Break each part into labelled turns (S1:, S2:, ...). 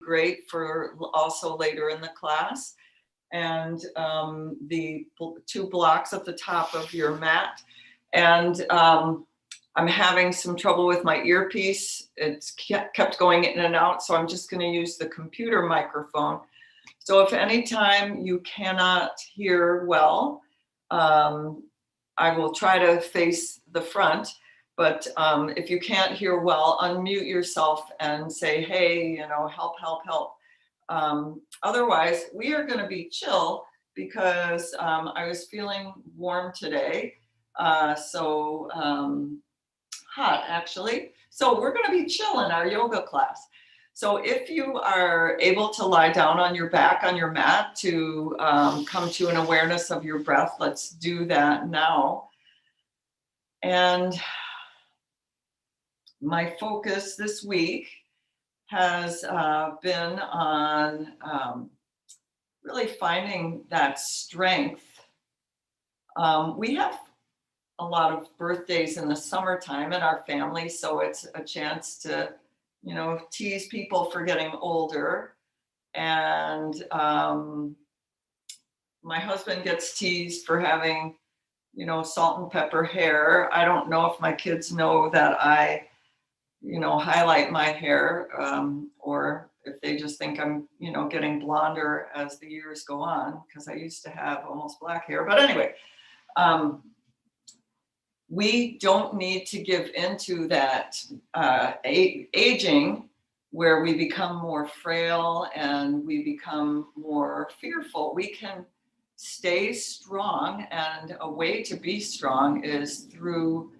S1: great for also later in the class. And the 2 blocks at the top of your mat. And I'm having some trouble with my earpiece. It's kept going in and out, so I'm just going to use the computer microphone. So if anytime you cannot hear well, I will try to face the front, but if you can't hear well, unmute yourself and say, hey, you know, help, help, help. Otherwise, we are going to be chill because I was feeling warm today. Hot actually. So we're going to be chill in our yoga class. So if you are able to lie down on your back on your mat to come to an awareness of your breath, let's do that now. And my focus this week has been on really finding that strength. We have a lot of birthdays in the summertime in our family, so it's a chance to, you know, tease people for getting older. And my husband gets teased for having, you know, salt and pepper hair. I don't know if my kids know that I, you know, highlight my hair, or if they just think I'm, you know, getting blonder as the years go on, because I used to have almost black hair. But anyway, we don't need to give into that aging where we become more frail and we become more fearful. We can stay strong, and a way to be strong is through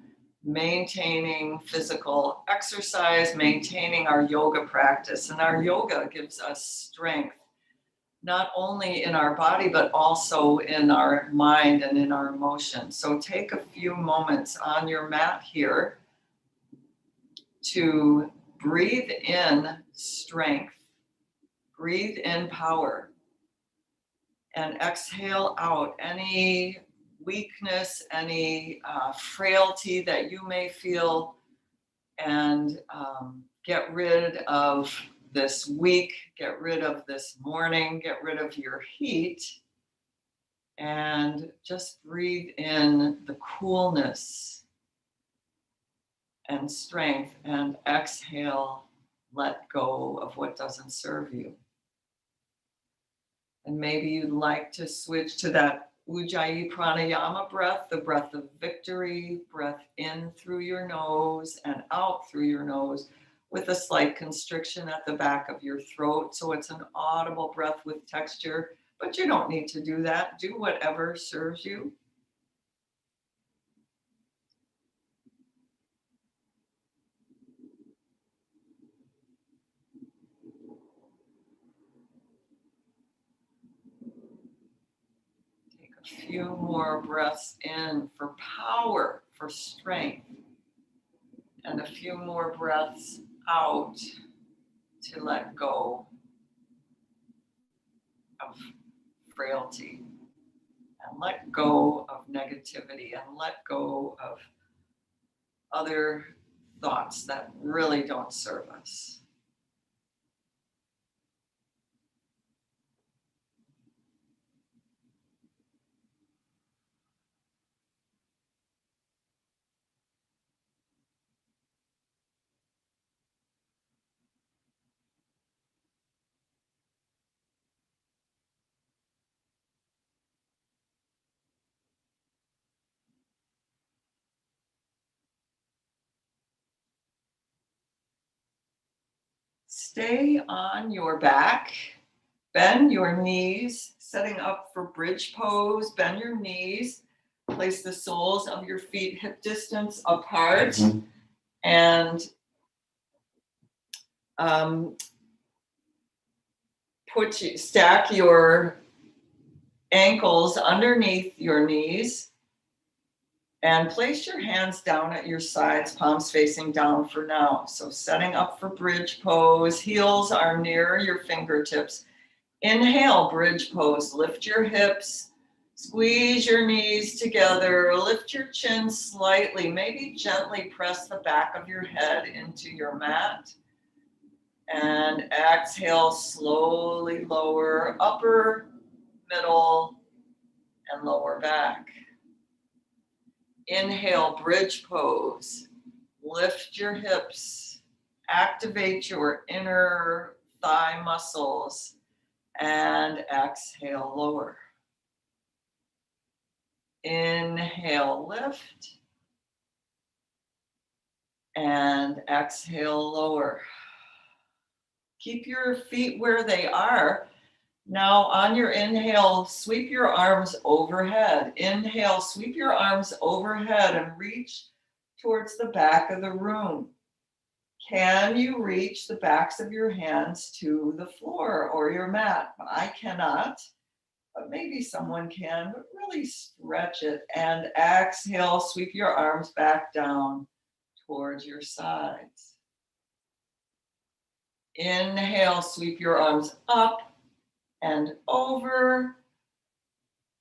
S1: maintaining physical exercise, maintaining our yoga practice. And our yoga gives us strength, not only in our body, but also in our mind and in our emotions. So take a few moments on your mat here to breathe in strength, breathe in power, and exhale out any weakness, any frailty that you may feel, and get rid of this week, get rid of this morning, get rid of your heat, and just breathe in the coolness and strength, and exhale, let go of what doesn't serve you. And maybe you'd like to switch to that Ujjayi pranayama breath, the breath of victory, breath in through your nose and out through your nose, with a slight constriction at the back of your throat. So it's an audible breath with texture, but you don't need to do that. Do whatever serves you. Take a few more breaths in for power, for strength, and a few more breaths out to let go of frailty, and let go of negativity, and let go of other thoughts that really don't serve us. Stay on your back, bend your knees, setting up for bridge pose. Bend your knees, place the soles of your feet hip distance apart, and stack your ankles underneath your knees, and place your hands down at your sides, palms facing down for now. So setting up for bridge pose, heels are near your fingertips. Inhale, bridge pose, lift your hips, squeeze your knees together, lift your chin slightly, maybe gently press the back of your head into your mat. And exhale, slowly lower upper, middle, and lower back. Inhale, bridge pose. Lift your hips. Activate your inner thigh muscles. And exhale, lower. Inhale, lift. And exhale, lower. Keep your feet where they are. Now on your inhale, sweep your arms overhead. Inhale, sweep your arms overhead and reach towards the back of the room. Can you reach the backs of your hands to the floor or your mat? I cannot, but maybe someone can, but really stretch it. And exhale, sweep your arms back down towards your sides. Inhale, sweep your arms up and over,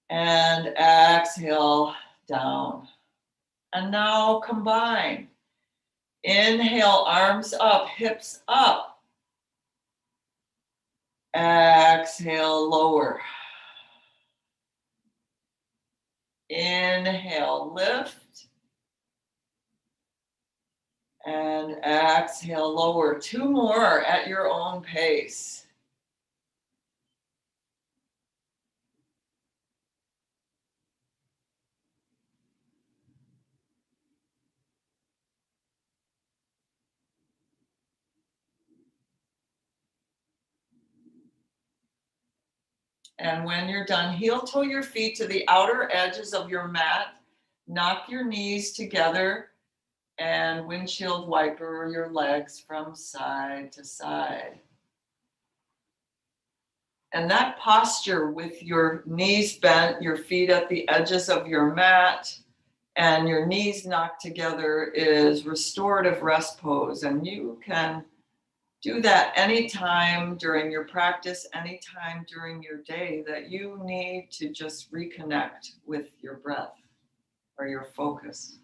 S1: and exhale down. And now combine. Inhale, arms up, hips up. Exhale, lower. Inhale, lift. And exhale, lower. Two more at your own pace. And when you're done, heel toe your feet to the outer edges of your mat. Knock your knees together and windshield wiper your legs from side to side. And that posture with your knees bent, your feet at the edges of your mat, and your knees knocked together is restorative rest pose. And you can do that anytime during your practice, anytime during your day that you need to just reconnect with your breath or your focus.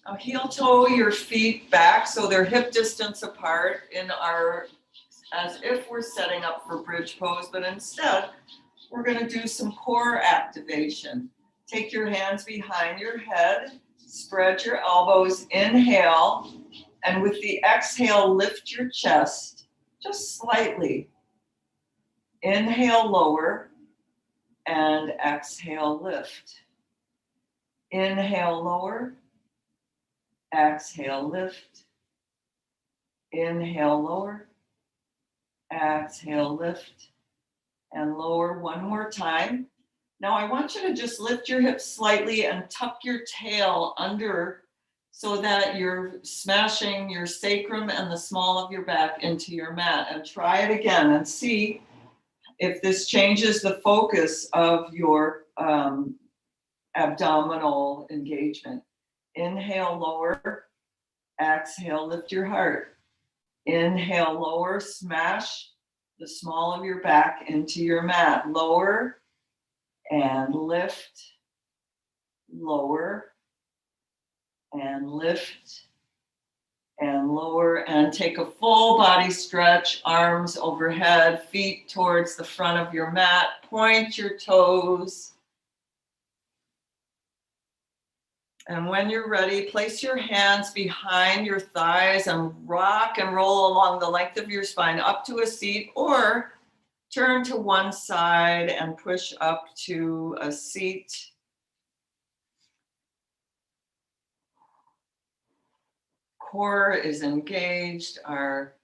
S1: Now heel toe your feet back so they're hip distance apart as if we're setting up for bridge pose, but instead we're going to do some core activation. Take your hands behind your head, spread your elbows, inhale, and with the exhale, lift your chest just slightly. Inhale, lower, and exhale, lift. Inhale, lower, exhale, lift. Inhale, lower, exhale, lift, and lower one more time. Now I want you to just lift your hips slightly and tuck your tail under so that you're smashing your sacrum and the small of your back into your mat. And try it again and see if this changes the focus of your abdominal engagement. Inhale, lower, exhale, lift your heart. Inhale, lower, smash the small of your back into your mat. Lower and lift, lower and lift and lower, and take a full body stretch, arms overhead, feet towards the front of your mat, point your toes. And when you're ready, place your hands behind your thighs and rock and roll along the length of your spine up to a seat, or turn to one side and push up to a seat. Core is engaged, our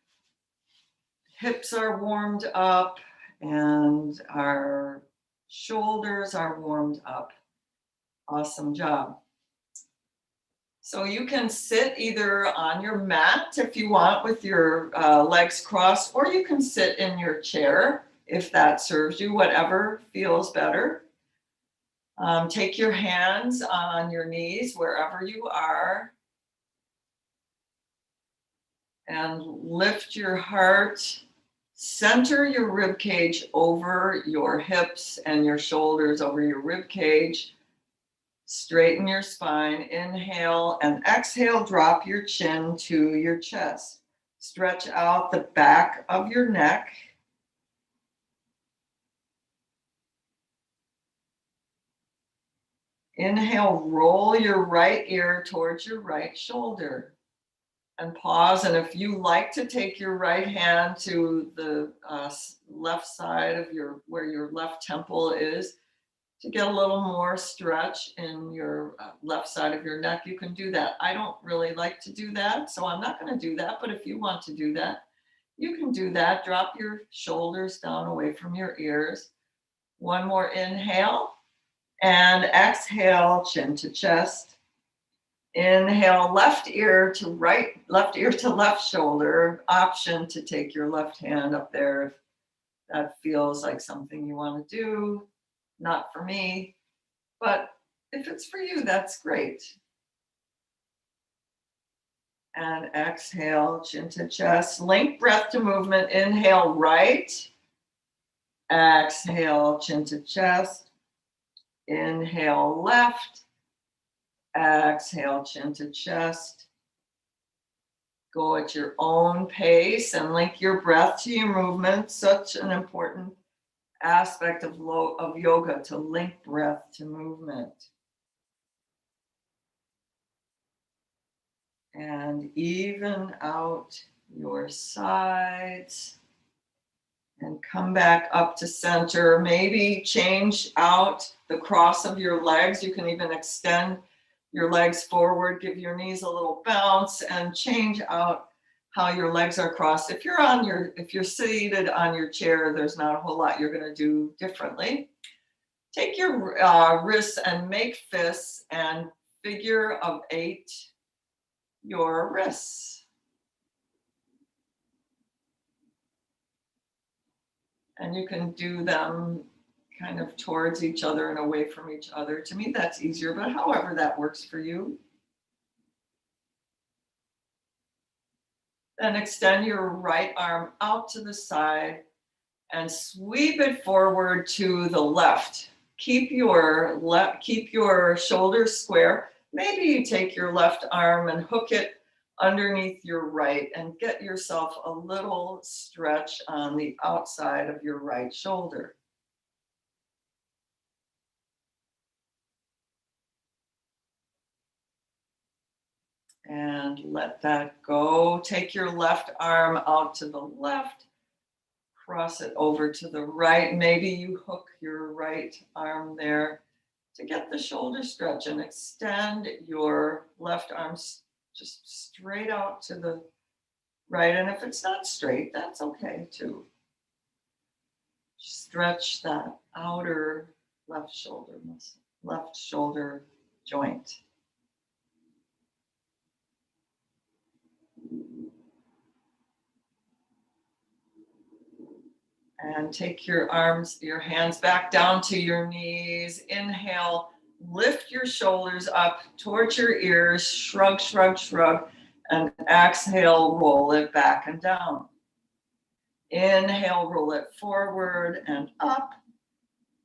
S1: hips are warmed up, and our shoulders are warmed up. Awesome job. So you can sit either on your mat if you want with your legs crossed, or you can sit in your chair if that serves you, whatever feels better. Take your hands on your knees wherever you are and lift your heart. Center your rib cage over your hips and your shoulders over your rib cage. Straighten your spine. Inhale and exhale. Drop your chin to your chest. Stretch out the back of your neck. Inhale, roll your right ear towards your right shoulder. And pause. And if you like to take your right hand to the left side of where your left temple is, to get a little more stretch in your left side of your neck, you can do that. I don't really like to do that, so I'm not going to do that. But if you want to do that, you can do that. Drop your shoulders down away from your ears. One more inhale and exhale, chin to chest. Inhale, left ear to right, left ear to left shoulder. Option to take your left hand up there if that feels like something you want to do. Not for me, but if it's for you, that's great. And exhale, chin to chest. Link breath to movement. Inhale, right. Exhale, chin to chest. Inhale, left. Exhale, chin to chest. Go at your own pace and link your breath to your movement. Such an important aspect of yoga, to link breath to movement. And even out your sides and come back up to center. Maybe change out the cross of your legs. You can even extend your legs forward, give your knees a little bounce, and change out how your legs are crossed. If you're seated on your chair, there's not a whole lot you're going to do differently. Take your wrists and make fists and figure of 8 your wrists. And you can do them kind of towards each other and away from each other. To me, that's easier, but however that works for you. Then extend your right arm out to the side and sweep it forward to the left. Keep your shoulders square. Maybe you take your left arm and hook it underneath your right and get yourself a little stretch on the outside of your right shoulder. And let that go. Take your left arm out to the left. Cross it over to the right. Maybe you hook your right arm there to get the shoulder stretch and extend your left arm just straight out to the right. And if it's not straight, that's okay too. Stretch that outer left shoulder muscle, left shoulder joint. And take your hands back down to your knees. Inhale, lift your shoulders up towards your ears, shrug, shrug, shrug, and exhale, roll it back and down. Inhale, roll it forward and up,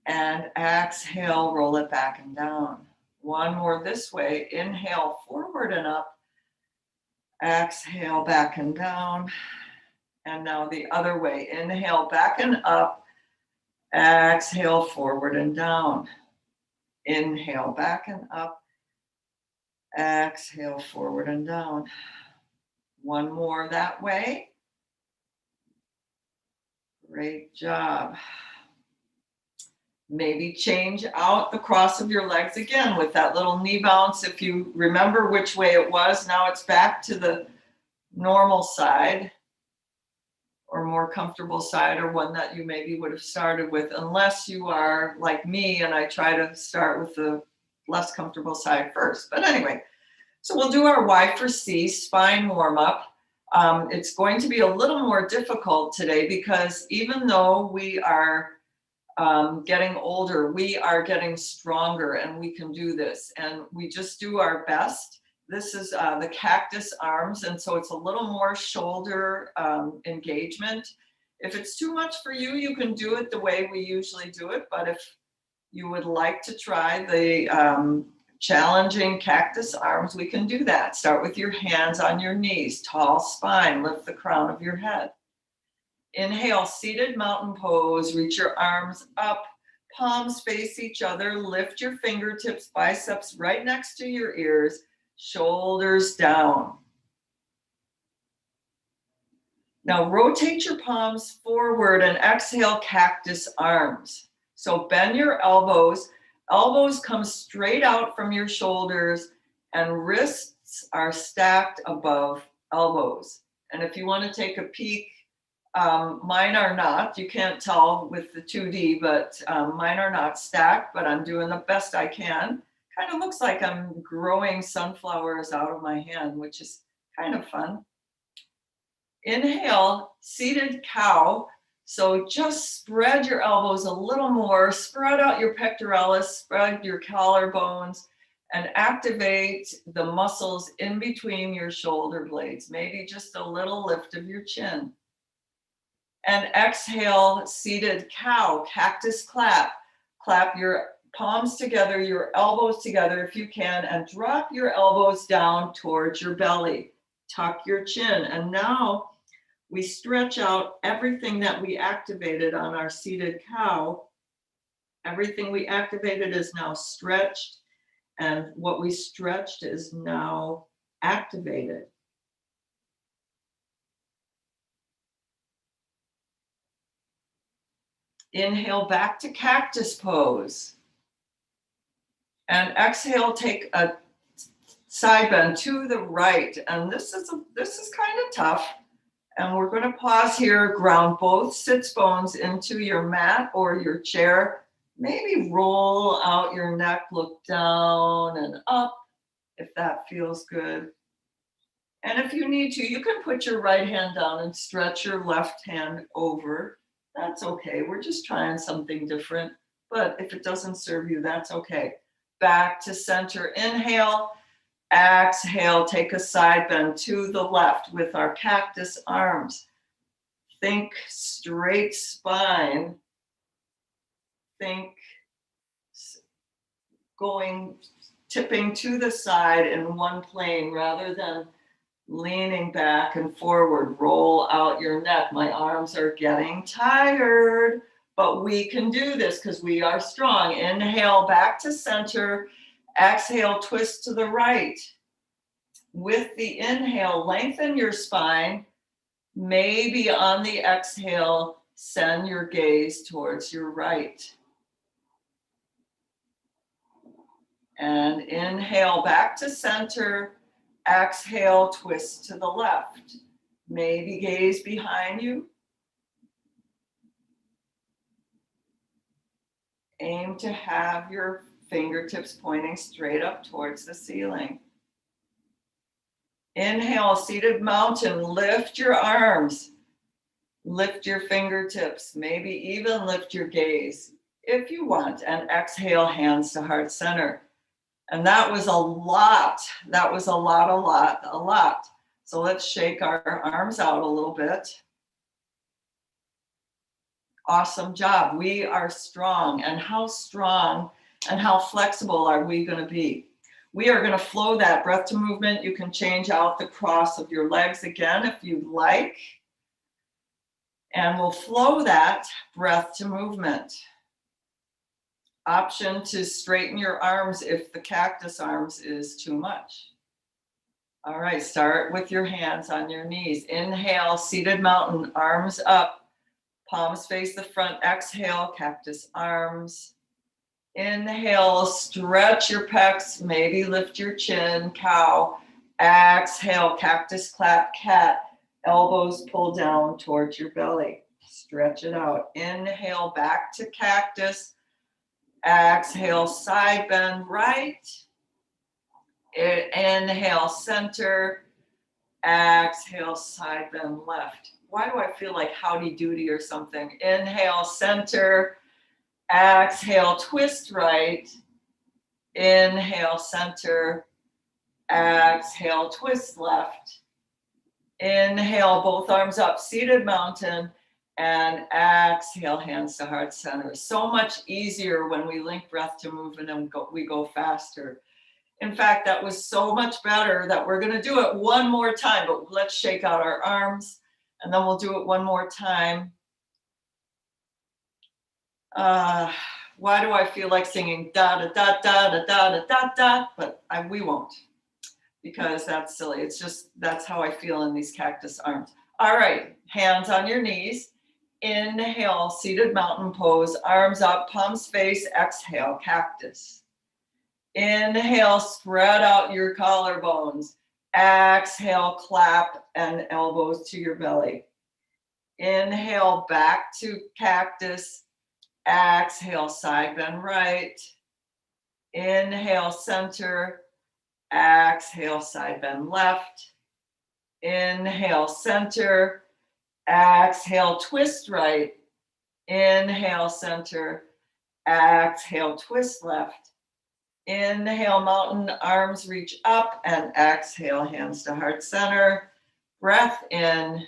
S1: and exhale, roll it back and down. One more this way. Inhale, forward and up. Exhale, back and down. And now the other way. Inhale, back and up. Exhale, forward and down. Inhale, back and up. Exhale, forward and down. One more that way. Great job. Maybe change out the cross of your legs again with that little knee bounce. If you remember which way it was, now it's back to the normal side, or more comfortable side, or one that you maybe would have started with, unless you are like me and I try to start with the less comfortable side first. But anyway, so we'll do our Y for C spine warm up. It's going to be a little more difficult today because even though we are getting older, we are getting stronger and we can do this, and we just do our best. This is the cactus arms, and so it's a little more shoulder engagement. If it's too much for you, you can do it the way we usually do it, but if you would like to try the challenging cactus arms, we can do that. Start with your hands on your knees, tall spine, lift the crown of your head. Inhale, seated mountain pose, reach your arms up, palms face each other, lift your fingertips, biceps right next to your ears, shoulders down. Now rotate your palms forward and exhale, cactus arms. So bend your elbows. Elbows come straight out from your shoulders and wrists are stacked above elbows. And if you want to take a peek, mine are not. You can't tell with the 2D, but mine are not stacked, but I'm doing the best I can. Kind of looks like I'm growing sunflowers out of my hand, which is kind of fun. Inhale, seated cow. So just spread your elbows a little more, spread out your pectoralis, spread your collarbones, and activate the muscles in between your shoulder blades. Maybe just a little lift of your chin. And exhale, seated cow, cactus clap. Clap your palms together, your elbows together if you can, and drop your elbows down towards your belly. Tuck your chin. And now we stretch out everything that we activated on our seated cow. Everything we activated is now stretched, and what we stretched is now activated. Inhale back to cactus pose. And exhale, take a side bend to the right. And this is kind of tough. And we're going to pause here, ground both sits bones into your mat or your chair. Maybe roll out your neck, look down and up if that feels good. And if you need to, you can put your right hand down and stretch your left hand over. That's okay. We're just trying something different. But if it doesn't serve you, that's okay. Back to center. Inhale. Exhale, take a side bend to the left with our cactus arms. Think straight spine. Think tipping to the side in one plane rather than leaning back and forward. Roll out your neck. My arms are getting tired, but we can do this because we are strong. Inhale, back to center. Exhale, twist to the right. With the inhale, lengthen your spine. Maybe on the exhale, send your gaze towards your right. And inhale, back to center. Exhale, twist to the left. Maybe gaze behind you. Aim to have your fingertips pointing straight up towards the ceiling. Inhale, seated mountain, lift your arms, lift your fingertips, maybe even lift your gaze if you want, and exhale, hands to heart center. And that was a lot. That was a lot. So let's shake our arms out a little bit. Awesome job. We are strong. And how strong and how flexible are we going to be? We are going to flow that breath to movement. You can change out the cross of your legs again if you'd like. And we'll flow that breath to movement. Option to straighten your arms if the cactus arms is too much. All right, start with your hands on your knees. Inhale, seated mountain, arms up. Palms face the front. Exhale, cactus arms. Inhale, stretch your pecs, maybe lift your chin, cow. Exhale, cactus clap, cat. Elbows pull down towards your belly. Stretch it out. Inhale, back to cactus. Exhale, side bend right. Inhale, center. Exhale, side bend left. Why do I feel like howdy doody or something? Inhale, center. Exhale, twist right. Inhale, center. Exhale, twist left. Inhale, both arms up, seated mountain. And exhale, hands to heart center. So much easier when we link breath to movement and we go faster. In fact, that was so much better that we're going to do it one more time, but let's shake out our arms and then we'll do it one more time. Why do I feel like singing da da da da da da da da da? But we won't, because that's silly. It's just, that's how I feel in these cactus arms. All right, hands on your knees. Inhale, seated mountain pose, arms up, palms face, exhale, cactus. Inhale, spread out your collarbones. Exhale, clap and elbows to your belly. Inhale, back to cactus. Exhale, side bend right. Inhale, center. Exhale, side bend left. Inhale, center. Exhale, twist right. Inhale, center. Exhale, twist left. Inhale, mountain, arms reach up, and exhale, hands to heart center. Breath in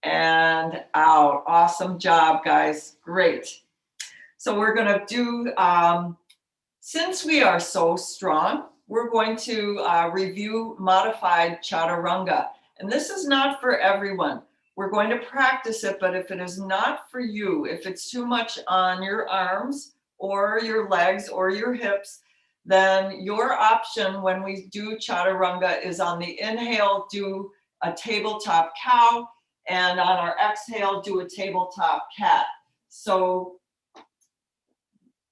S1: and out. Awesome job, guys. Great. So we're going to do, since we are so strong, we're going to review modified chaturanga. And this is not for everyone. We're going to practice it, but if it is not for you, if it's too much on your arms or your legs or your hips, then your option when we do chaturanga is on the inhale, do a tabletop cow, and on our exhale, do a tabletop cat. So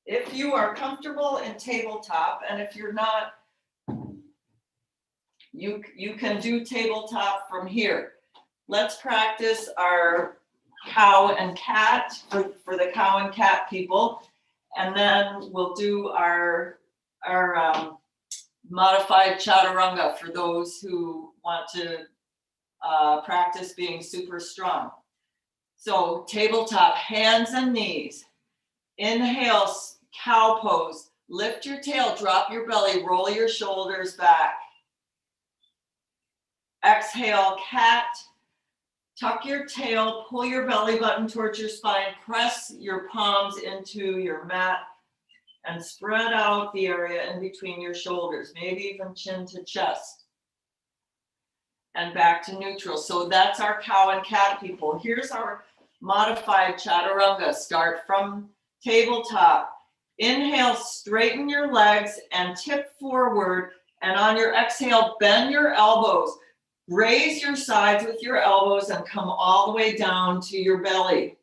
S1: if you are comfortable in tabletop, and if you're not, you can do tabletop from here. Let's practice our cow and cat for the cow and cat people. And then we'll do our modified chaturanga for those who want to practice being super strong. So tabletop, hands and knees. Inhale, cow pose. Lift your tail, drop your belly, roll your shoulders back. Exhale, cat. Tuck your tail, pull your belly button towards your spine, press your palms into your mat, and spread out the area in between your shoulders, maybe even chin to chest. And back to neutral. So that's our cow and cat people. Here's our modified chaturanga. Start from tabletop. Inhale, straighten your legs and tip forward. And on your exhale, bend your elbows. Raise your sides with your elbows and come all the way down to your belly.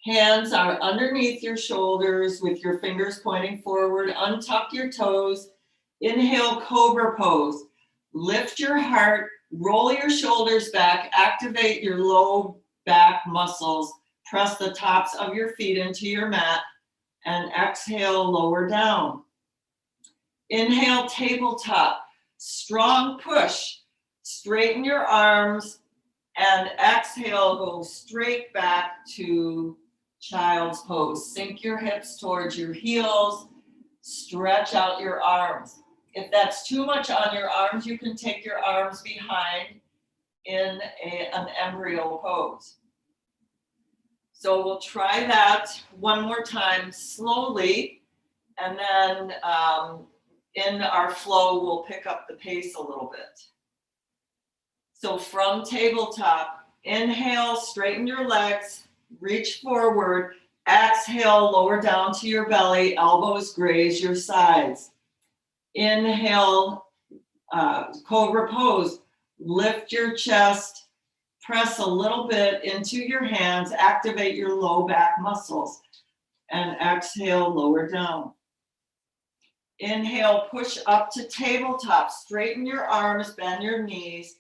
S1: Hands are underneath your shoulders with your fingers pointing forward. Untuck your toes. Inhale, cobra pose. Lift your heart, roll your shoulders back, activate your low back muscles. Press the tops of your feet into your mat and exhale, lower down. Inhale, tabletop. Strong push, straighten your arms, and exhale, go straight back to child's pose. Sink your hips towards your heels, stretch out your arms. If that's too much on your arms, you can take your arms behind in an embryo pose. So we'll try that one more time slowly, and then in our flow, we'll pick up the pace a little bit. So from tabletop, inhale, straighten your legs, reach forward, exhale, lower down to your belly, elbows graze your sides. Inhale, cobra pose, lift your chest, press a little bit into your hands, activate your low back muscles, and exhale, lower down. Inhale, push up to tabletop, straighten your arms, bend your knees,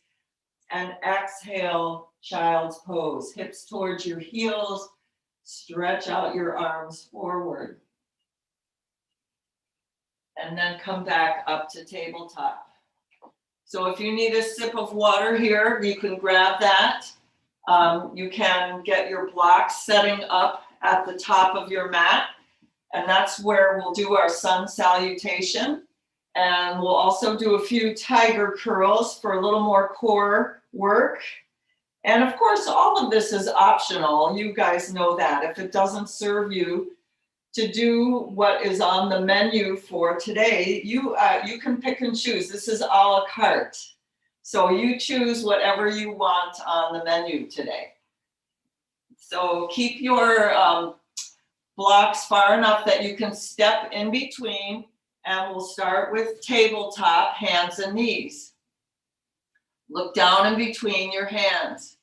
S1: and exhale, child's pose. Hips towards your heels, stretch out your arms forward. And then come back up to tabletop. So if you need a sip of water here, you can grab that. You can get your blocks setting up at the top of your mat. And that's where we'll do our sun salutation. And we'll also do a few tiger curls for a little more core work. And of course, all of this is optional. You guys know that. If it doesn't serve you, to do what is on the menu for today, you can pick and choose. This is a la carte. So you choose whatever you want on the menu today. So keep your blocks far enough that you can step in between, and we'll start with tabletop, hands and knees. Look down in between your hands.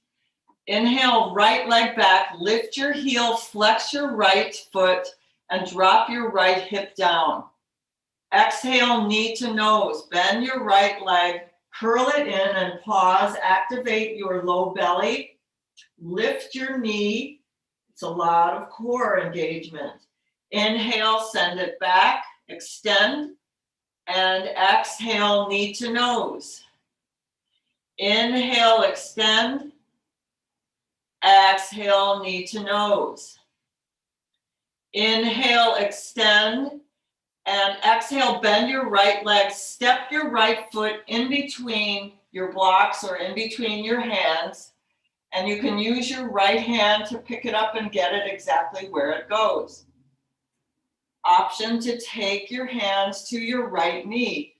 S1: Inhale, right leg back, lift your heel, flex your right foot, and drop your right hip down. Exhale, knee to nose, bend your right leg, curl it in and pause, activate your low belly, lift your knee. It's a lot of core engagement. Inhale, send it back, extend, and exhale, knee to nose. Inhale, extend. Exhale, knee to nose. Inhale, extend, and exhale, bend your right leg, step your right foot in between your blocks or in between your hands, and you can use your right hand to pick it up and get it exactly where it goes. Option to take your hands to your right knee.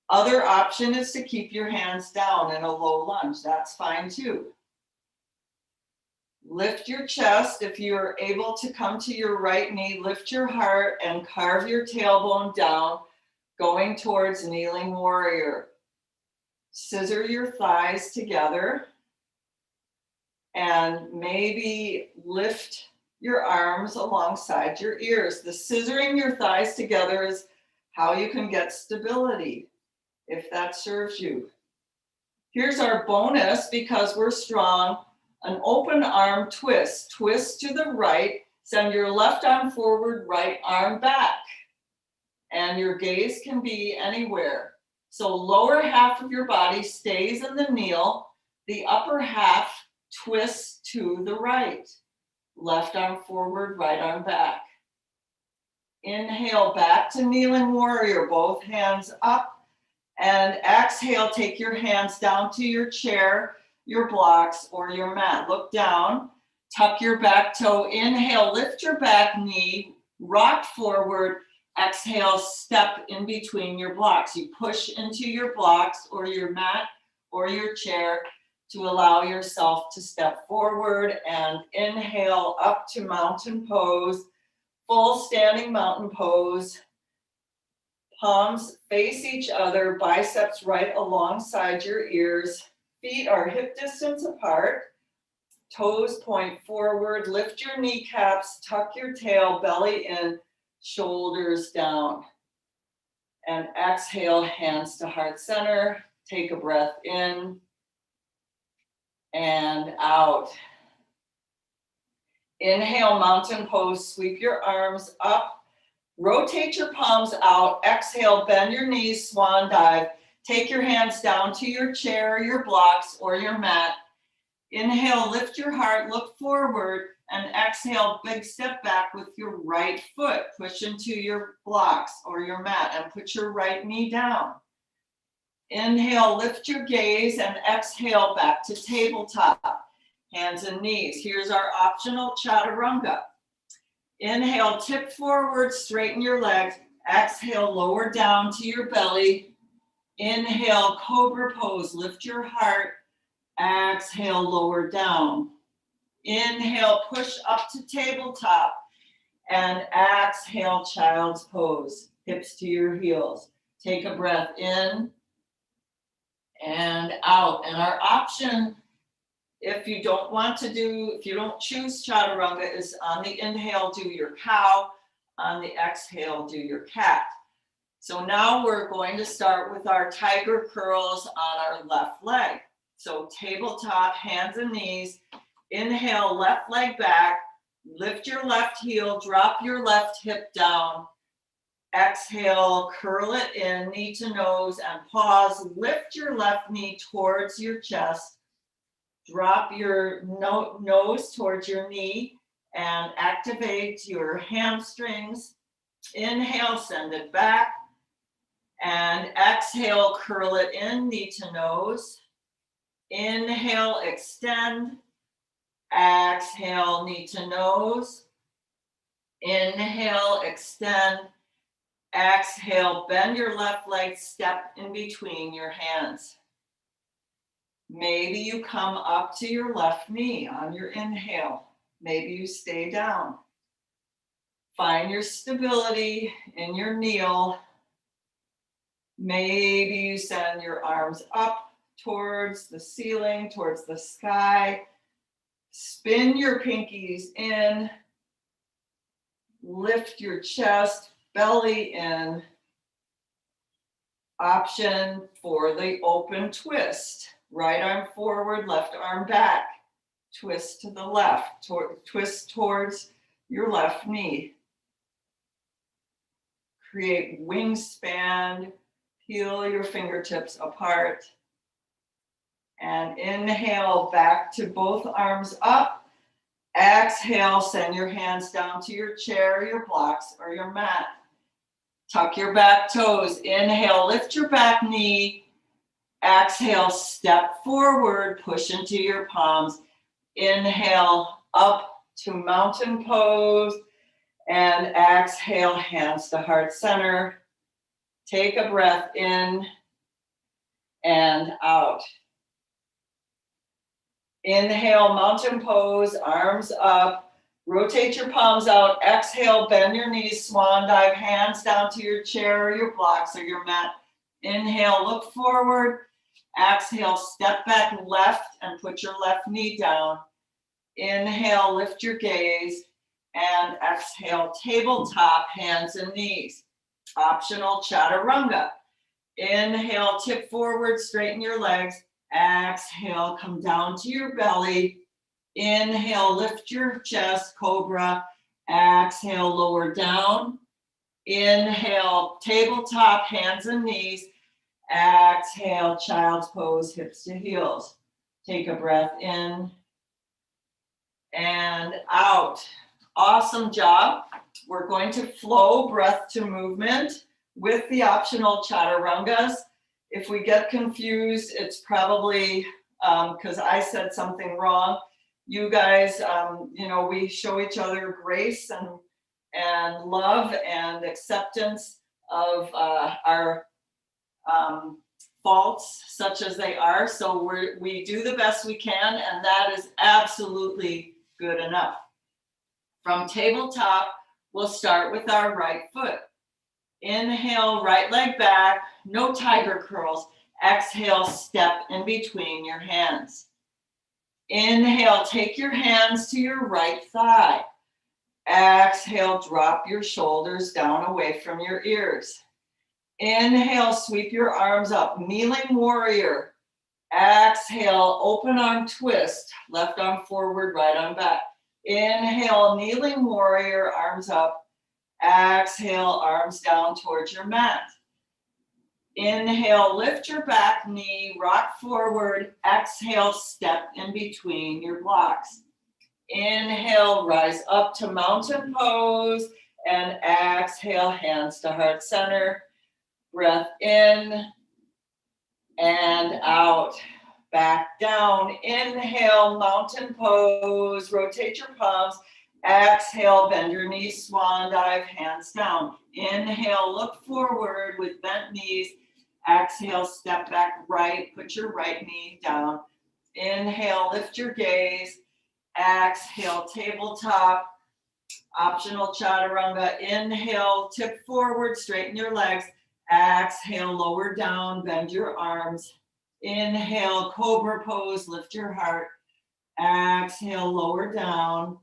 S1: Other option is to keep your hands down in a low lunge. That's fine too. Lift your chest. If you're able to come to your right knee, lift your heart and carve your tailbone down, going towards kneeling warrior. Scissor your thighs together and maybe lift your arms alongside your ears. The scissoring your thighs together is how you can get stability, if that serves you. Here's our bonus, because we're strong. An open arm twist. Twist to the right. Send your left arm forward, right arm back. And your gaze can be anywhere. So lower half of your body stays in the kneel. The upper half twists to the right. Left arm forward, right arm back. Inhale, back to kneeling warrior. Both hands up. And exhale, take your hands down to your chair, your blocks, or your mat. Look down, tuck your back toe. Inhale, lift your back knee, rock forward. Exhale, step in between your blocks. You push into your blocks or your mat or your chair to allow yourself to step forward, and inhale up to mountain pose, full standing mountain pose. Palms face each other, biceps right alongside your ears. Feet are hip distance apart. Toes point forward. Lift your kneecaps, tuck your tail, belly in, shoulders down. And exhale, hands to heart center. Take a breath in and out. Inhale, mountain pose. Sweep your arms up. Rotate your palms out. Exhale, bend your knees, swan dive. Take your hands down to your chair, your blocks, or your mat. Inhale, lift your heart, look forward, and exhale, big step back with your right foot. Push into your blocks or your mat and put your right knee down. Inhale, lift your gaze, and exhale, back to tabletop. Hands and knees. Here's our optional chaturanga. Inhale, tip forward, straighten your legs. Exhale, lower down to your belly. Inhale, cobra pose, lift your heart. Exhale, lower down. Inhale, push up to tabletop. And exhale, child's pose, hips to your heels. Take a breath in and out. And our option, if you don't choose chaturanga, is on the inhale, do your cow. On the exhale, do your cat. So now we're going to start with our tiger curls on our left leg. So tabletop, hands and knees. Inhale, left leg back. Lift your left heel, drop your left hip down. Exhale, curl it in, knee to nose, and pause. Lift your left knee towards your chest. Drop your nose towards your knee and activate your hamstrings. Inhale, send it back. And exhale, curl it in, knee to nose. Inhale, extend. Exhale, knee to nose. Inhale, extend. Exhale, bend your left leg, step in between your hands. Maybe you come up to your left knee on your inhale. Maybe you stay down. Find your stability in your kneel. Maybe you send your arms up towards the ceiling, towards the sky. Spin your pinkies in. Lift your chest, belly in. Option for the open twist. Right arm forward, left arm back. Twist to the left, twist towards your left knee. Create wingspan, peel your fingertips apart. And inhale, back to both arms up. Exhale, send your hands down to your chair, your blocks, or your mat. Tuck your back toes. Inhale, lift your back knee. Exhale, step forward, push into your palms. Inhale, up to mountain pose. And exhale, hands to heart center. Take a breath in and out. Inhale, mountain pose, arms up. Rotate your palms out. Exhale, bend your knees, swan dive, hands down to your chair or your blocks or your mat. Inhale, look forward. Exhale, step back left and put your left knee down. Inhale, lift your gaze. And exhale, tabletop, hands and knees. Optional chaturanga. Inhale, tip forward, straighten your legs. Exhale, come down to your belly. Inhale, lift your chest, cobra. Exhale, lower down. Inhale, tabletop, hands and knees. Exhale, child's pose, hips to heels. Take a breath in and out. Awesome job. We're going to flow breath to movement with the optional chaturangas. If we get confused, it's probably because I said something wrong. You guys, we show each other grace and love and acceptance of our faults, such as they are. So we do the best we can, and that is absolutely good enough. From tabletop, we'll start with our right foot. Inhale, right leg back, no tiger curls. Exhale, step in between your hands. Inhale, take your hands to your right thigh. Exhale, drop your shoulders down away from your ears. Inhale, sweep your arms up, kneeling warrior. Exhale, open arm twist, left arm forward, right arm back. Inhale, kneeling warrior, arms up. Exhale, arms down towards your mat. Inhale, lift your back knee, rock forward. Exhale, step in between your blocks. Inhale, rise up to mountain pose. And exhale, hands to heart center. Breath in and out. Back down. Inhale, mountain pose. Rotate your palms. Exhale, bend your knees, swan dive, hands down. Inhale, look forward with bent knees. Exhale, step back right, put your right knee down. Inhale, lift your gaze. Exhale, tabletop. Optional chaturanga. Inhale, tip forward, straighten your legs. Exhale, lower down, bend your arms. Inhale, cobra pose, lift your heart. Exhale, lower down.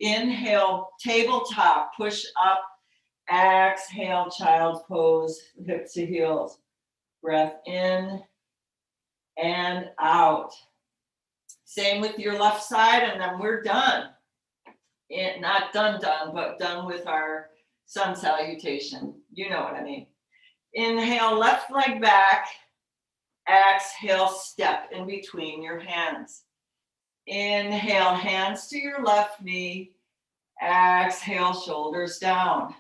S1: Inhale, tabletop, push up. Exhale, child's pose, hips to heels. Breath in and out. Same with your left side, and then we're done. Not done, but done with our sun salutation. You know what I mean. Inhale, left leg back. Exhale, step in between your hands. Inhale, hands to your left knee. Exhale, shoulders down.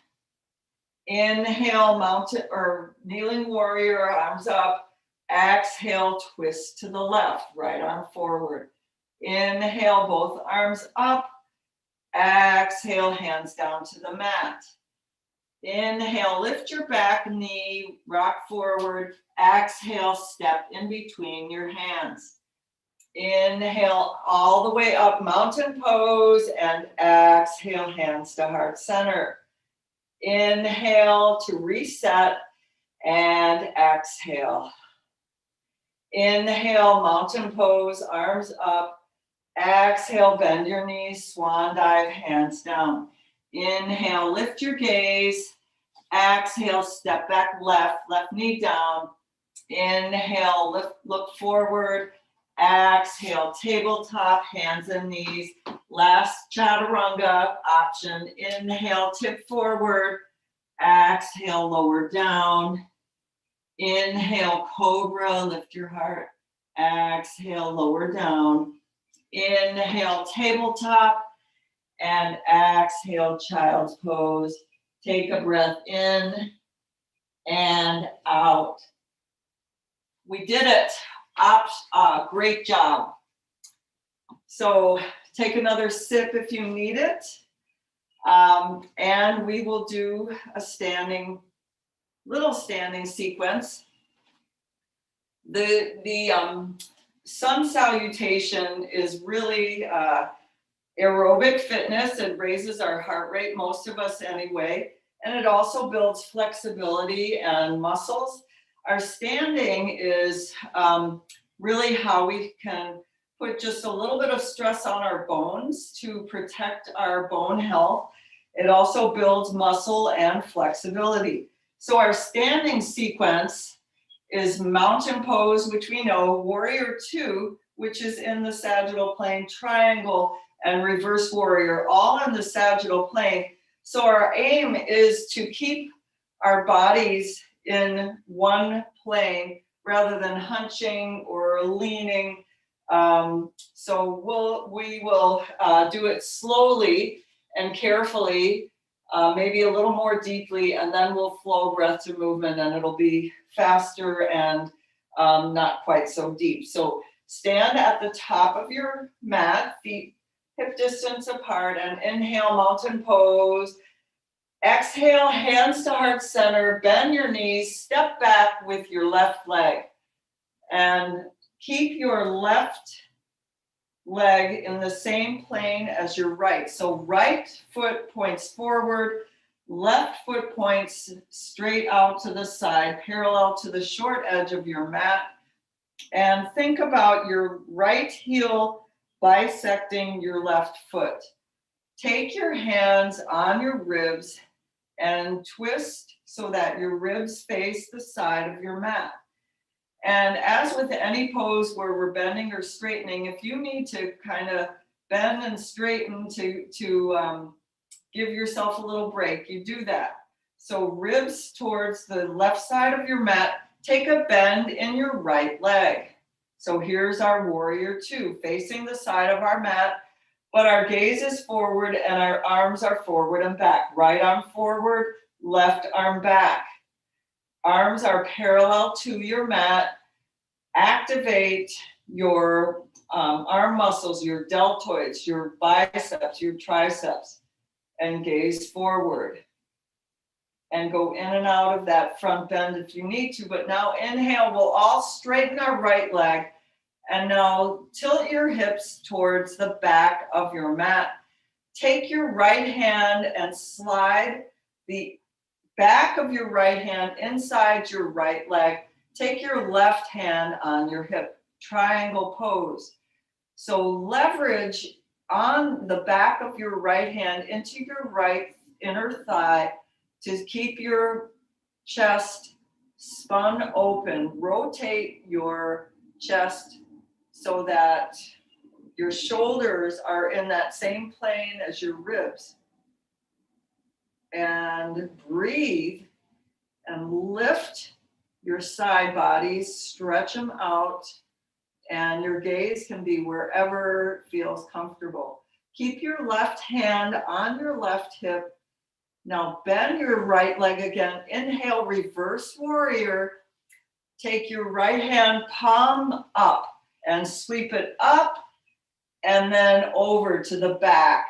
S1: Inhale, mountain or kneeling warrior, arms up. Exhale, twist to the left, right arm forward. Inhale, both arms up. Exhale, hands down to the mat. Inhale, lift your back knee, rock forward. Exhale, step in between your hands. Inhale all the way up, mountain pose, and exhale, hands to heart center. Inhale to reset and exhale. Inhale, mountain pose, arms up. Exhale, bend your knees, swan dive, hands down. Inhale, lift your gaze. Exhale, step back left knee down. Inhale, lift, look forward. Exhale, tabletop, hands and knees. Last chaturanga option. Inhale, tip forward. Exhale, lower down. Inhale, cobra, lift your heart. Exhale, lower down. Inhale, tabletop. And exhale, child's pose. Take a breath in and out. We did it. Great job. So take another sip if you need it. And we will do a little standing sequence. The sun salutation is really aerobic fitness. It raises our heart rate, most of us anyway, and it also builds flexibility and muscles. Our standing is really how we can put just a little bit of stress on our bones to protect our bone health. It also builds muscle and flexibility. So our standing sequence is mountain pose, which we know, warrior two, which is in the sagittal plane, triangle, and reverse warrior, all on the sagittal plane. So our aim is to keep our bodies in one plane rather than hunching or leaning. So we will do it slowly and carefully, maybe a little more deeply, and then we'll flow breath to movement, and it'll be faster and not quite so deep. So stand at the top of your mat, feet hip distance apart, and inhale, mountain pose. Exhale, hands to heart center, bend your knees, step back with your left leg, and keep your left leg in the same plane as your right. So right foot points forward, left foot points straight out to the side, parallel to the short edge of your mat. And think about your right heel bisecting your left foot. Take your hands on your ribs and twist so that your ribs face the side of your mat. And as with any pose where we're bending or straightening, if you need to kind of bend and straighten to give yourself a little break, you do that. So ribs towards the left side of your mat, take a bend in your right leg. So here's our warrior two, facing the side of our mat, but our gaze is forward and our arms are forward and back. Right arm forward, left arm back. Arms are parallel to your mat. Activate your arm muscles, your deltoids, your biceps, your triceps, and gaze forward. And go in and out of that front bend if you need to. But now inhale, we'll all straighten our right leg. And now tilt your hips towards the back of your mat. Take your right hand and slide the back of your right hand inside your right leg. Take your left hand on your hip, triangle pose. So leverage on the back of your right hand into your right inner thigh to keep your chest spun open. Rotate your chest so that your shoulders are in that same plane as your ribs. And breathe and lift your side bodies, stretch them out, and your gaze can be wherever feels comfortable. Keep your left hand on your left hip. Now bend your right leg again. Inhale, reverse warrior. Take your right hand palm up and sweep it up and then over to the back.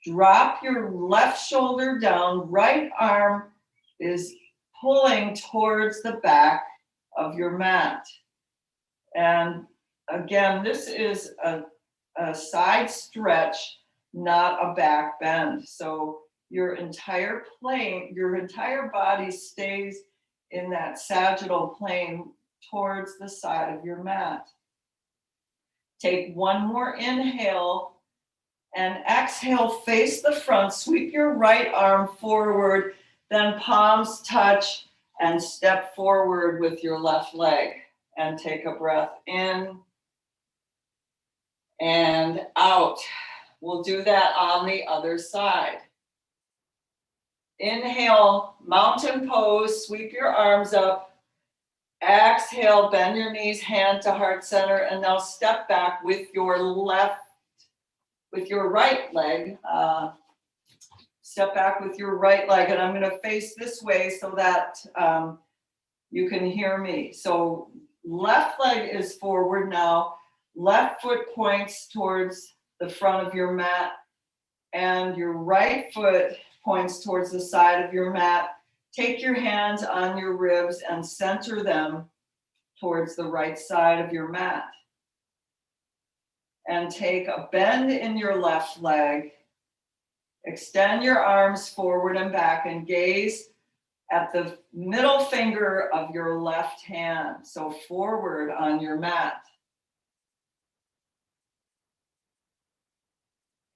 S1: Drop your left shoulder down, right arm is pulling towards the back of your mat. And again, this is a side stretch, not a back bend. So your entire plane, your entire body stays in that sagittal plane towards the side of your mat. Take one more inhale and exhale, face the front, sweep your right arm forward, then palms touch and step forward with your left leg and take a breath in and out. We'll do that on the other side. Inhale, mountain pose, sweep your arms up. Exhale, bend your knees, hand to heart center, and now step back with your right leg. Step back with your right leg, and I'm going to face this way so that you can hear me. So left leg is forward now. Left foot points towards the front of your mat, and your right foot points towards the side of your mat. Take your hands on your ribs and center them towards the right side of your mat. And take a bend in your left leg. Extend your arms forward and back and gaze at the middle finger of your left hand. So forward on your mat.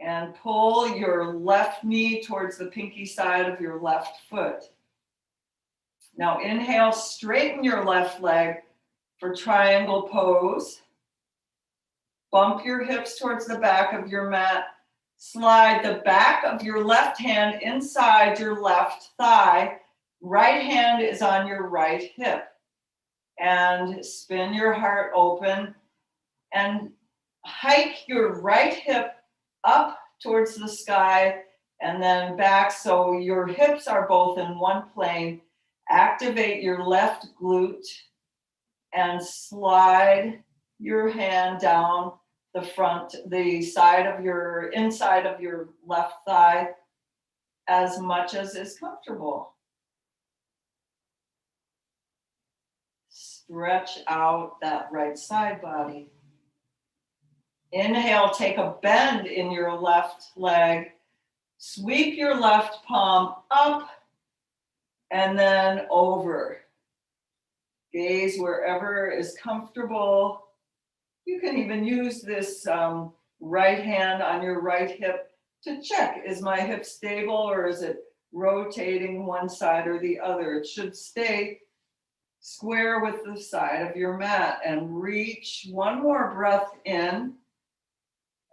S1: And pull your left knee towards the pinky side of your left foot. Now inhale, straighten your left leg for triangle pose. Bump your hips towards the back of your mat. Slide the back of your left hand inside your left thigh. Right hand is on your right hip. And spin your heart open and hike your right hip up towards the sky and then back so your hips are both in one plane. Activate your left glute and slide your hand down the side of your inside of your left thigh as much as is comfortable. Stretch out that right side body. Inhale, take a bend in your left leg. Sweep your left palm up and then over. Gaze wherever is comfortable. You can even use this right hand on your right hip to check, is my hip stable or is it rotating one side or the other? It should stay square with the side of your mat. And reach one more breath in.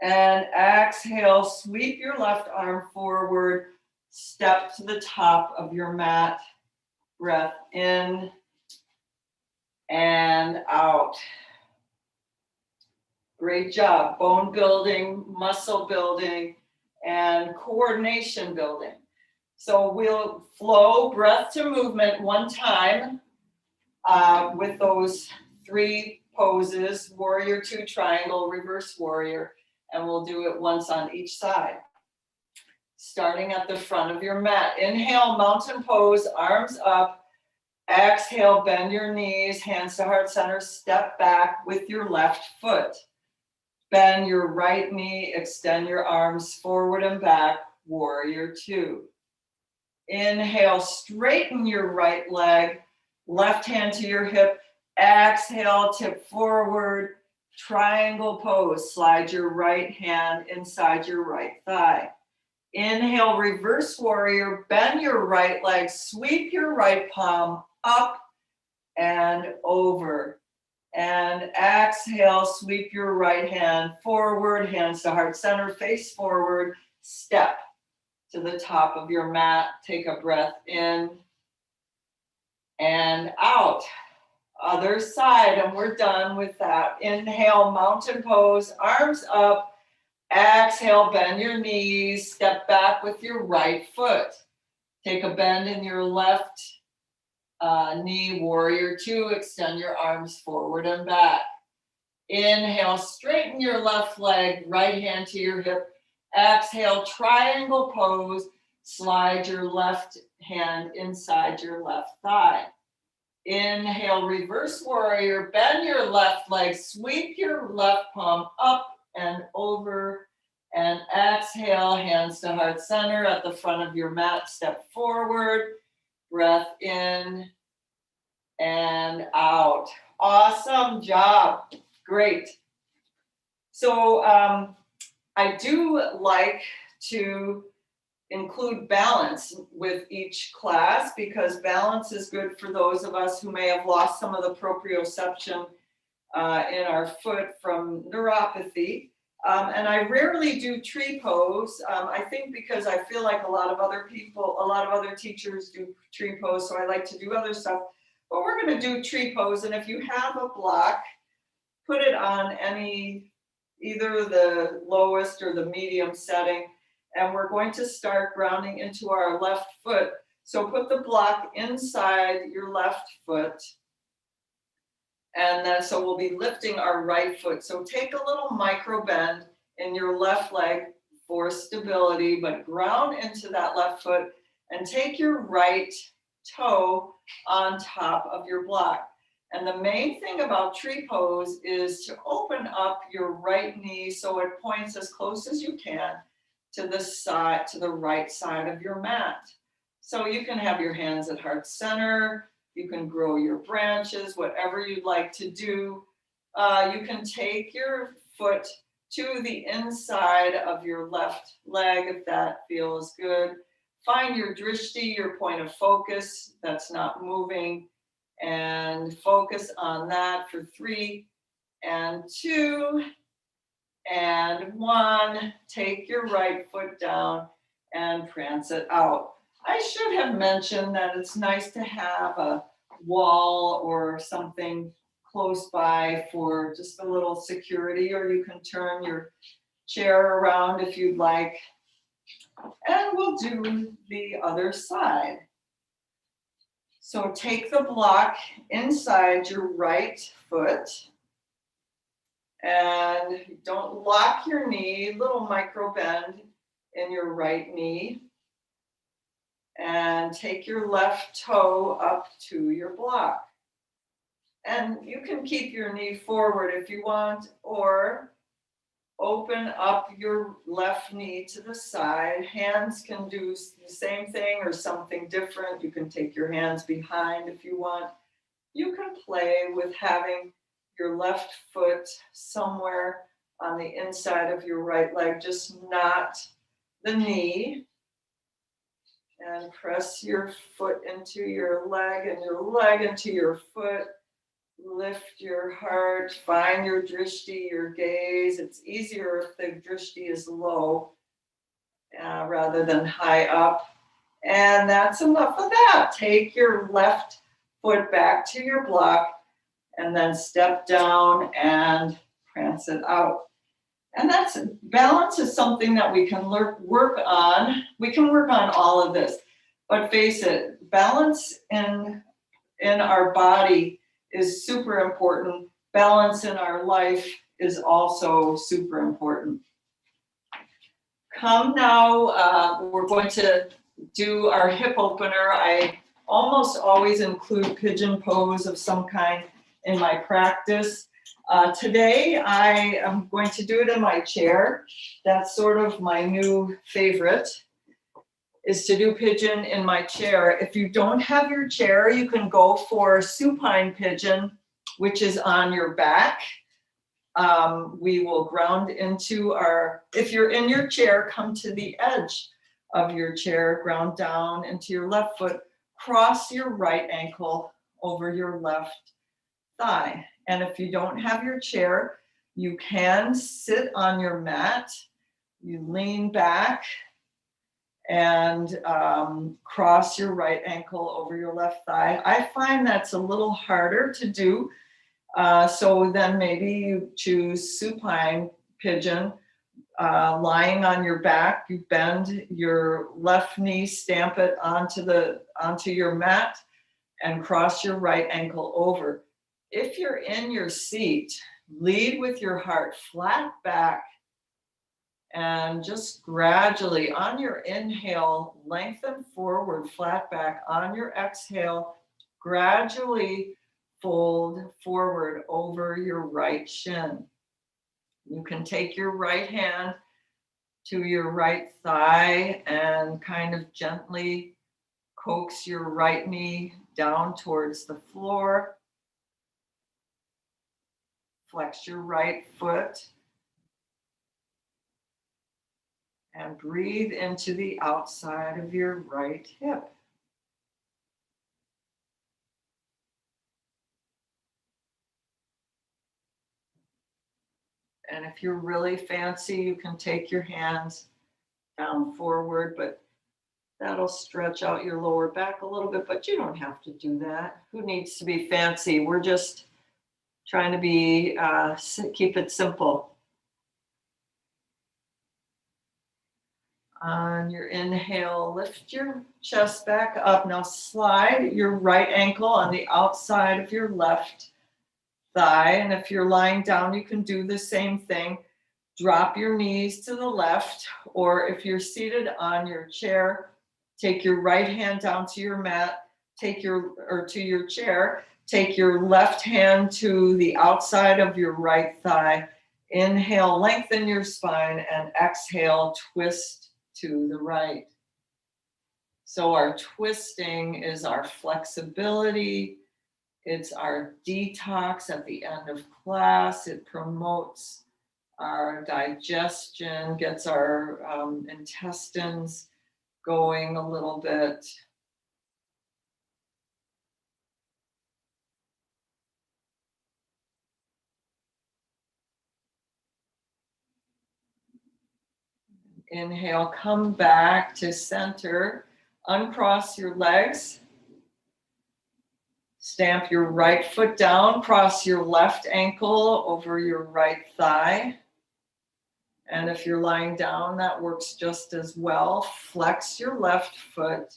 S1: And exhale, sweep your left arm forward, step to the top of your mat. Breath in and out. Great job. Bone building, muscle building, and coordination building. So we'll flow breath to movement one time with those three poses, warrior, two, triangle, reverse warrior, and we'll do it once on each side. Starting at the front of your mat. Inhale, mountain pose, arms up. Exhale, bend your knees, hands to heart center, step back with your left foot. Bend your right knee, extend your arms forward and back, warrior two. Inhale, straighten your right leg, left hand to your hip. Exhale, tip forward, triangle pose. Slide your right hand inside your right thigh. Inhale, reverse warrior, bend your right leg, sweep your right palm up and over. And exhale, sweep your right hand forward, hands to heart center, face forward, step to the top of your mat. Take a breath in and out. Other side, and we're done with that. Inhale, mountain pose, arms up. Exhale, bend your knees, step back with your right foot. Take a bend in your left knee, warrior two, extend your arms forward and back. Inhale, straighten your left leg, right hand to your hip. Exhale, triangle pose. Slide your left hand inside your left thigh. Inhale, reverse warrior. Bend your left leg. Sweep your left palm up and over. And exhale, hands to heart center at the front of your mat. Step forward. Breath in and out. Awesome job. Great. So I do like to include balance with each class because balance is good for those of us who may have lost some of the proprioception in our foot from neuropathy. And I rarely do tree pose. I think because I feel like a lot of other teachers do tree pose, so I like to do other stuff. But we're going to do tree pose, and if you have a block, put it on either the lowest or the medium setting, and we're going to start grounding into our left foot. So put the block inside your left foot, and then so we'll be lifting our right foot. So take a little micro bend in your left leg for stability, but ground into that left foot and take your right toe on top of your block. And the main thing about tree pose is to open up your right knee so it points as close as you can to the side, to the right side of your mat. So you can have your hands at heart center, you can grow your branches, whatever you'd like to do. You can take your foot to the inside of your left leg if that feels good. Find your drishti, your point of focus that's not moving, and focus on that for 3 and 2 and 1. Take your right foot down and prance it out. I should have mentioned that it's nice to have a wall or something close by for just a little security, or you can turn your chair around if you'd like. And we'll do the other side. So take the block inside your right foot and don't lock your knee, little micro bend in your right knee. And take your left toe up to your block. And you can keep your knee forward if you want, or open up your left knee to the side. Hands can do the same thing or something different. You can take your hands behind if you want. You can play with having your left foot somewhere on the inside of your right leg, just not the knee. And press your foot into your leg and your leg into your foot. Lift your heart, find your drishti, your gaze. It's easier if the drishti is low rather than high up. And that's enough of that. Take your left foot back to your block and then step down and prance it out. And that's balance is something that we can work on. We can work on all of this, but face it, balance in our body is super important. Balance in our life is also super important. Come now, we're going to do our hip opener. I almost always include pigeon pose of some kind in my practice. Today, I am going to do it in my chair. That's sort of my new favorite, is to do pigeon in my chair. If you don't have your chair, you can go for supine pigeon, which is on your back. We will ground into if you're in your chair, come to the edge of your chair, ground down into your left foot, cross your right ankle over your left thigh. And if you don't have your chair, you can sit on your mat, you lean back and cross your right ankle over your left thigh. I find that's a little harder to do. So then maybe you choose supine pigeon, lying on your back, you bend your left knee, stamp it onto your mat and cross your right ankle over. If you're in your seat, lead with your heart flat back And just gradually on your inhale, lengthen forward, flat back. On your exhale, gradually fold forward over your right shin. You can take your right hand to your right thigh and kind of gently coax your right knee down towards the floor. Flex your right foot. And breathe into the outside of your right hip. And if you're really fancy, you can take your hands down forward, but that'll stretch out your lower back a little bit, but you don't have to do that. Who needs to be fancy? We're just trying to be, keep it simple. On your inhale, lift your chest back up. Now slide your right ankle on the outside of your left thigh. And if you're lying down, you can do the same thing. Drop your knees to the left, or if you're seated on your chair, take your right hand down to your mat, to your chair, take your left hand to the outside of your right thigh. Inhale, lengthen your spine, and exhale, twist to the right. So our twisting is our flexibility. It's our detox at the end of class. It promotes our digestion, gets our intestines going a little bit. Inhale, come back to center. Uncross your legs. Stamp your right foot down, cross your left ankle over your right thigh. And if you're lying down, that works just as well. Flex your left foot.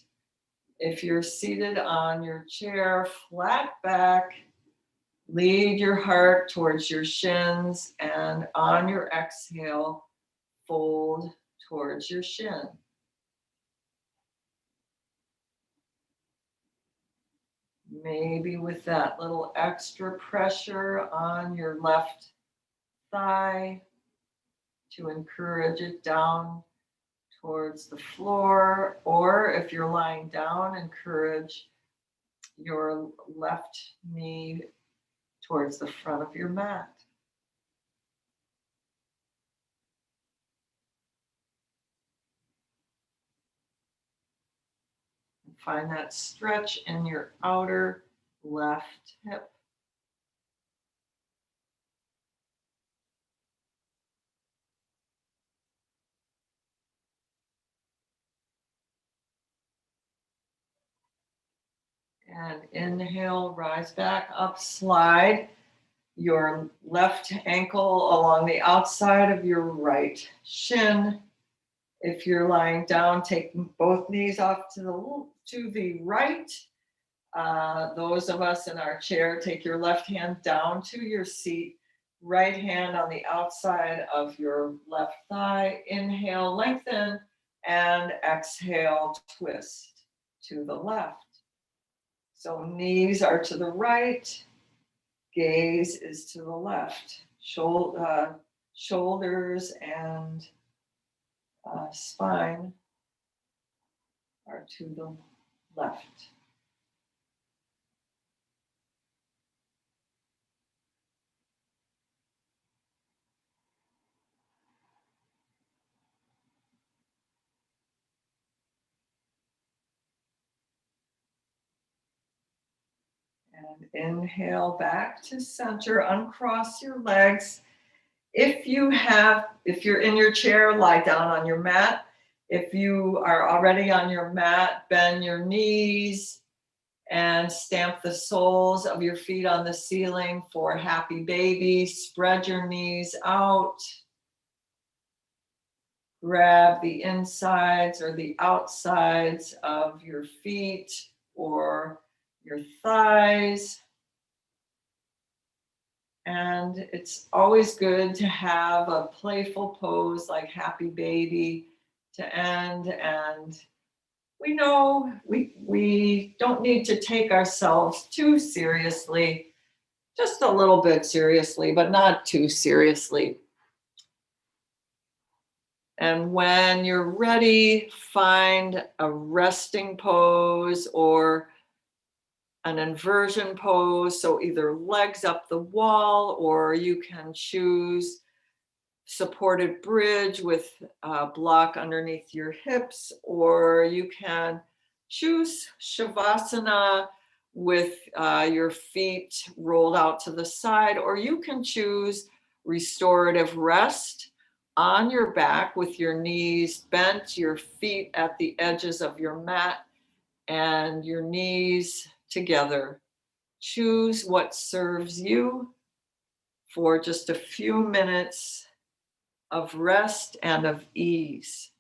S1: If you're seated on your chair, flat back, lead your heart towards your shins, and on your exhale, fold towards your shin. Maybe with that little extra pressure on your left thigh to encourage it down towards the floor, or if you're lying down, encourage your left knee towards the front of your mat. Find that stretch in your outer left hip. And inhale, rise back up, slide your left ankle along the outside of your right shin. If you're lying down, take both knees off to the right. Those of us in our chair, take your left hand down to your seat, right hand on the outside of your left thigh. Inhale, lengthen, and exhale, twist to the left. So knees are to the right, gaze is to the left. Shoulders and spine are to the left. And inhale back to center, uncross your legs. If you're in your chair, lie down on your mat. If you are already on your mat, bend your knees and stamp the soles of your feet on the ceiling for happy baby. Spread your knees out. Grab the insides or the outsides of your feet or your thighs. And it's always good to have a playful pose like happy baby to end. And we know we don't need to take ourselves too seriously, just a little bit seriously, but not too seriously. And when you're ready, find a resting pose or an inversion pose. So either legs up the wall, or you can choose supported bridge with a block underneath your hips, or you can choose Shavasana with your feet rolled out to the side, or you can choose restorative rest on your back with your knees bent, your feet at the edges of your mat, and your knees together. Choose what serves you for just a few minutes of rest and of ease.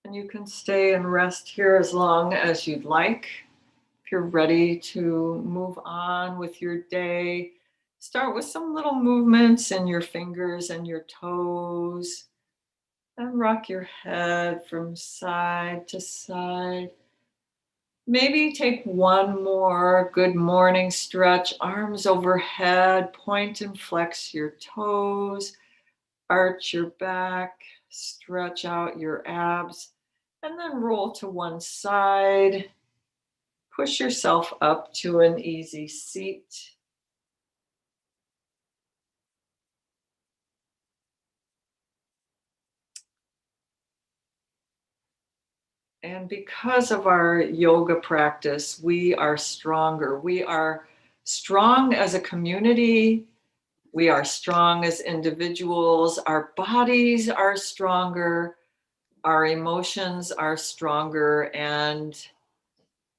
S1: And you can stay and rest here as long as you'd like. If you're ready to move on with your day, start with some little movements in your fingers and your toes, and rock your head from side to side. Maybe take one more good morning stretch, arms overhead, point and flex your toes, arch your back, stretch out your abs, and then roll to one side. Push yourself up to an easy seat. And because of our yoga practice, we are stronger. We are strong as a community. We are strong as individuals. Our bodies are stronger. Our emotions are stronger. And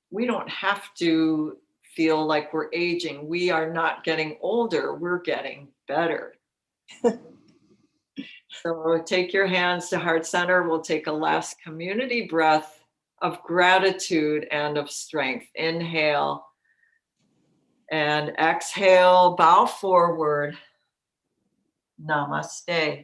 S1: we don't have to feel like we're aging. We are not getting older. We're getting better. So take your hands to heart center. We'll take a last community breath of gratitude and of strength. Inhale and exhale, bow forward. Namaste.